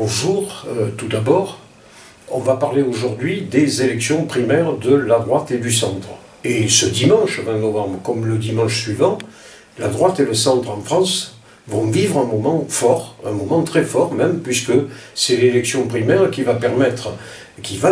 Bonjour, tout d'abord, on va parler aujourd'hui des élections primaires de la droite et du centre. Et ce dimanche 20 novembre, comme le dimanche suivant, la droite et le centre en France vont vivre un moment fort, un moment très fort même, puisque c'est l'élection primaire qui va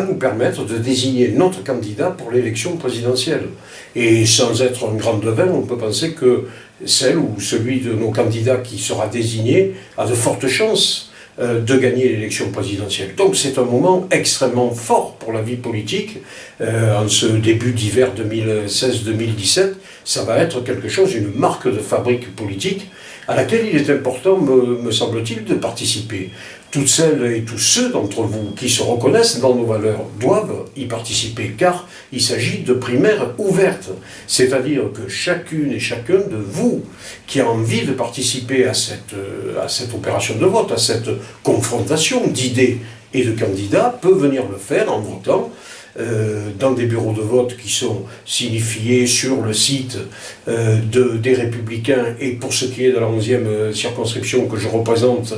nous permettre de désigner notre candidat pour l'élection présidentielle. Et sans être un grand devin, on peut penser que celle ou celui de nos candidats qui sera désigné a de fortes chances de gagner l'élection présidentielle. Donc c'est un moment extrêmement fort pour la vie politique. En ce début d'hiver 2016-2017, ça va être quelque chose, une marque de fabrique politique à laquelle il est important, me semble-t-il, de participer. Toutes celles et tous ceux d'entre vous qui se reconnaissent dans nos valeurs doivent y participer, car il s'agit de primaires ouvertes. C'est-à-dire que chacune et chacun de vous qui a envie de participer à cette opération de vote, à cette confrontation d'idées et de candidats, peut venir le faire en votant dans des bureaux de vote qui sont signifiés sur le site des Républicains, et pour ce qui est de la 11e circonscription que je représente,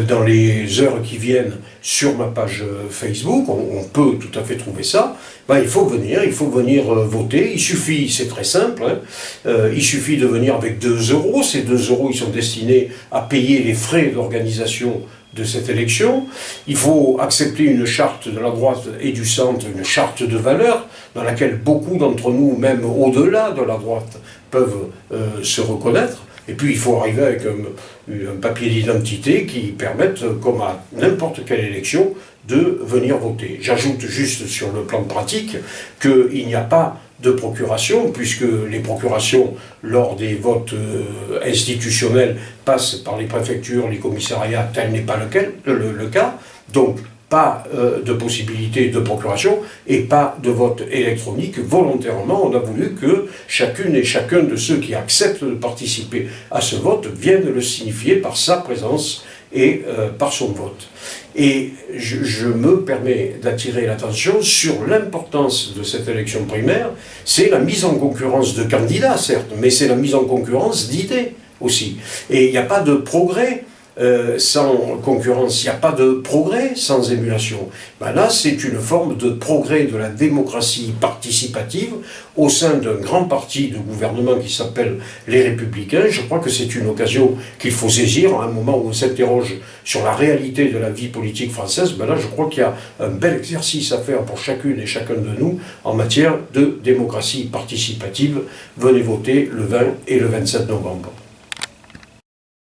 dans les heures qui viennent sur ma page Facebook, on peut tout à fait trouver ça. Il faut venir voter. Il suffit, c'est très simple, il suffit de venir avec 2 €. Ces 2 € ils sont destinés à payer les frais d'organisation de cette élection. Il faut accepter une charte de la droite et du centre, une charte de valeurs, dans laquelle beaucoup d'entre nous, même au-delà de la droite, peuvent se reconnaître. Et puis il faut arriver avec un papier d'identité qui permette, comme à n'importe quelle élection, de venir voter. J'ajoute juste sur le plan pratique qu'il n'y a pas de procuration, puisque les procurations lors des votes institutionnels passent par les préfectures, les commissariats, tel n'est pas le cas. Donc pas de possibilité de procuration et pas de vote électronique. Volontairement, on a voulu que chacune et chacun de ceux qui acceptent de participer à ce vote viennent le signifier par sa présence et par son vote. Et je me permets d'attirer l'attention sur l'importance de cette élection primaire. C'est la mise en concurrence de candidats, certes, mais c'est la mise en concurrence d'idées aussi. Et il n'y a pas de progrès sans concurrence, il n'y a pas de progrès sans émulation. Là, c'est une forme de progrès de la démocratie participative au sein d'un grand parti de gouvernement qui s'appelle les Républicains. Je crois que c'est une occasion qu'il faut saisir à un moment où on s'interroge sur la réalité de la vie politique française. Là, je crois qu'il y a un bel exercice à faire pour chacune et chacun de nous en matière de démocratie participative. Venez voter le 20 et le 27 novembre.